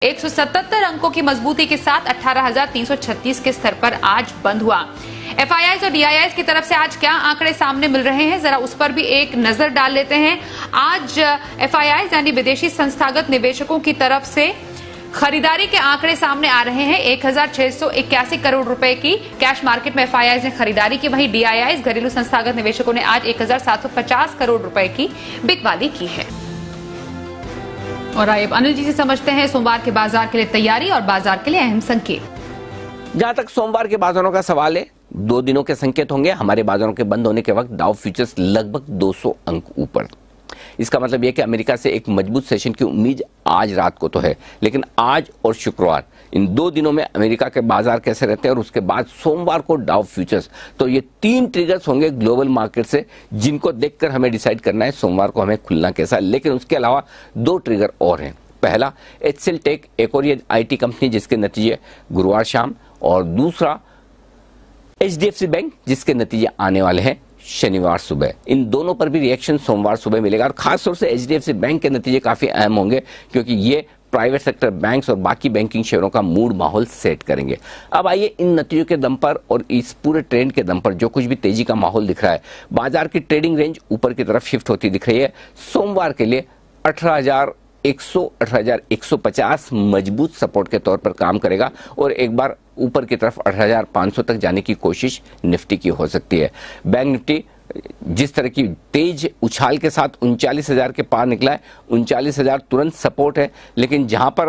177 अंकों की मजबूती के साथ 18,336 के स्तर पर आज बंद हुआ। एफआईआईज और डीआईआईज की तरफ से आज क्या आंकड़े सामने मिल रहे हैं, जरा उस पर भी एक नजर डाल लेते हैं। आज एफआईआईज यानी विदेशी संस्थागत निवेशकों की तरफ से खरीदारी के आंकड़े सामने आ रहे हैं। 1,681 करोड़ रुपए की कैश मार्केट में एफआईआईज ने खरीदारी की, वहीं डीआईआईज घरेलू संस्थागत निवेशकों ने आज 1,750 करोड़ रुपए की बिकवाली की है। और आइए अनिल जी से समझते हैं सोमवार के बाजार के लिए तैयारी और बाजार के लिए अहम संकेत। जहां तक सोमवार के बाजारों का सवाल है, 2 दिनों के संकेत होंगे। हमारे बाजारों के बंद होने के वक्त डाउ फ्यूचर्स लगभग 200 अंक ऊपर। इसका मतलब यह कि अमेरिका से एक मजबूत सेशन की उम्मीद आज रात को तो है, लेकिन आज और शुक्रवार इन 2 दिनों में अमेरिका के बाजार कैसे रहते हैं और उसके बाद सोमवार को डाउ फ्यूचर्स, तो ये 3 ट्रिगर्स होंगे ग्लोबल मार्केट से, जिनको देखकर हमें डिसाइड करना है सोमवार को हमें खुलना कैसा है। लेकिन उसके अलावा 2 ट्रिगर और हैं। पहला एचसीएल टेक, एक और ये आईटी कंपनी जिसके नतीजे गुरुवार शाम, और दूसरा एचडीएफसी बैंक जिसके नतीजे आने वाले हैं शनिवार सुबह। इन दोनों पर भी रिएक्शन सोमवार सुबह मिलेगा और खासतौर से एचडीएफसी बैंक के नतीजे काफी अहम होंगे, क्योंकि ये प्राइवेट सेक्टर बैंक्स और बाकी बैंकिंग शेयरों का मूड माहौल सेट करेंगे। अब आइए इन नतीजों के दम पर और इस पूरे ट्रेंड के दम पर जो कुछ भी तेजी का माहौल दिख रहा है, बाजार की ट्रेडिंग रेंज ऊपर की तरफ शिफ्ट होती दिख रही है। सोमवार के लिए 18,100, 18,150 मजबूत सपोर्ट के तौर पर काम करेगा और एक बार ऊपर की तरफ 18,500 तक जाने की कोशिश निफ्टी की हो सकती है। बैंक निफ्टी जिस तरह की तेज उछाल के साथ 39,000 के पार निकला है, 39,000 तुरंत सपोर्ट है, लेकिन जहां पर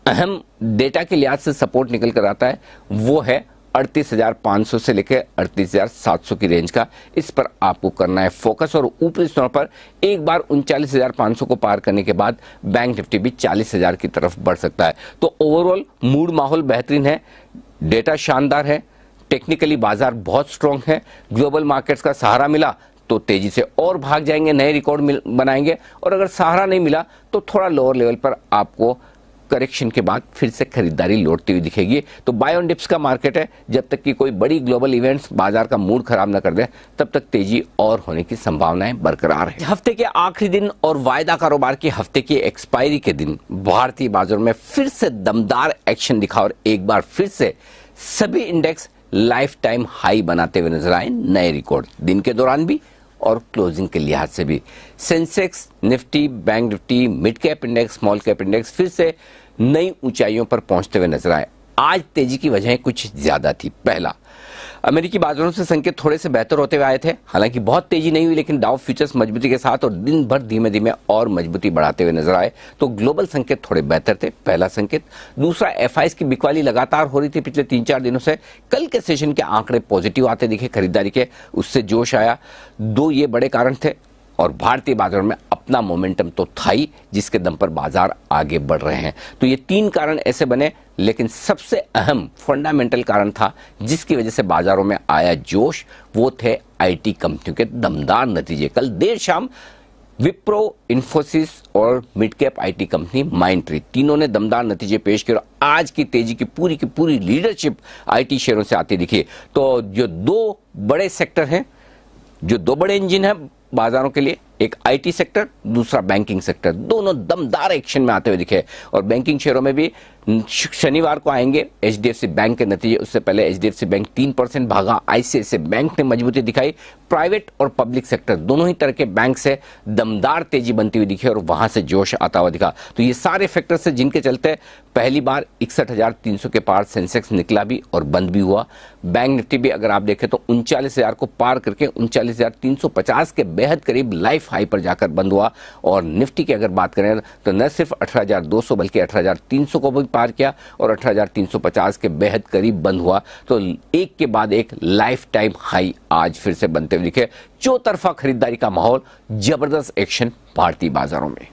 अहम डेटा के लिहाज से सपोर्ट निकल कर आता है वो है 38,500 से लेकर 38,700 की रेंज का। इस पर आपको करना है फोकस और ऊपरी स्तर पर एक बार 39,500 को पार करने के बाद बैंक निफ्टी भी 40,000 की तरफ बढ़ सकता है। तो ओवरऑल मूड माहौल बेहतरीन है, डेटा शानदार है, टेक्निकली बाजार बहुत स्ट्रांग है। ग्लोबल मार्केट्स का सहारा मिला तो तेजी से और भाग जाएंगे, नए रिकॉर्ड बनाएंगे, और अगर सहारा नहीं मिला तो थोड़ा लोअर लेवल पर आपको करेक्शन के बाद फिर से खरीदारी लौटती हुई दिखेगी। तो बाय ऑन डिप्स का मार्केट है, जब तक कि कोई बड़ी ग्लोबल इवेंट्स बाजार का मूड खराब न कर दे तब तक तेजी और होने की संभावनाएं बरकरार है। हफ्ते के आखिरी दिन और वायदा कारोबार के हफ्ते की एक्सपायरी के दिन भारतीय बाजारों में फिर से दमदार एक्शन दिखा और एक बार फिर से सभी इंडेक्स लाइफ टाइम हाई बनाते हुए नजर आए, नए रिकॉर्ड दिन के दौरान भी और क्लोजिंग के लिहाज से भी। Sensex, Nifty, bank Nifty, mid cap index, small cap index फिर से नई ऊंचाइयों पर पहुंचते हुए नजर आए। आज तेजी की वजह कुछ ज्यादा थी। पहला, अमेरिकी बाजारों से संकेत थोड़े से बेहतर होते हुए आए थे, हालांकि बहुत तेजी नहीं हुई, लेकिन डाउ फ्यूचर्स मजबूती के साथ और दिन भर धीमे धीमे और मजबूती बढ़ाते हुए नजर आए। तो ग्लोबल संकेत थोड़े बेहतर थे, पहला संकेत। दूसरा, एफआईआईज की बिकवाली लगातार हो रही थी पिछले 3-4 दिनों से। कल के सेशन के आंकड़े पॉजिटिव आते दिखे खरीदारी के, उससे जोश आया। 2 ये बड़े कारण थे और भारतीय बाजारों में अपना मोमेंटम तो था ही, जिसके दम पर बाजार आगे बढ़ रहे हैं। तो ये 3 कारण ऐसे बने, लेकिन सबसे अहम फंडामेंटल कारण था जिसकी वजह से बाजारों में आया जोश, वो थे आईटी कंपनियों के दमदार नतीजे। कल देर शाम विप्रो, इन्फोसिस और mid cap IT company Mindtree तीनों ने दमदार नतीजे पेश किए और आज की तेजी की पूरी लीडरशिप आईटी शेयरों से आती दिखी। तो जो 2 बड़े सेक्टर हैं, जो 2 बड़े इंजन हैं बाजारों के लिए, एक आईटी सेक्टर, दूसरा बैंकिंग सेक्टर, दोनों दमदार एक्शन में आते हुए दिखे। और बैंकिंग शेयरों में भी शनिवार को आएंगे एचडीएफसी बैंक के नतीजे। उससे पहले एचडीएफसी बैंक 3% भागा, आईसीआईसीआई बैंक ने मजबूती दिखाई। प्राइवेट और पब्लिक सेक्टर दोनों ही तरह के बैंक से दमदार तेजी बनती हुई दिखी और वहां से जोश आता हुआ दिखा। तो ये सारे फैक्टर्स हैं जिनके चलते पहली बार 61,300 के पार सेंसेक्स निकला भी और बंद भी हुआ। बैंक निफ्टी भी अगर आप देखें तो 39,000 को पार करके 39,350 के बेहद करीब लाइफ हाई पर जाकर बंद हुआ। और निफ्टी की अगर बात करें तो न सिर्फ 18,200 बल्कि 18,300 को भी पार किया और 18,350 के बेहद करीब बंद हुआ। तो एक के बाद एक लाइफ टाइम हाई आज फिर से बनते हुए दिखे। चौतरफा खरीदारी का माहौल, जबरदस्त एक्शन भारतीय बाजारों में।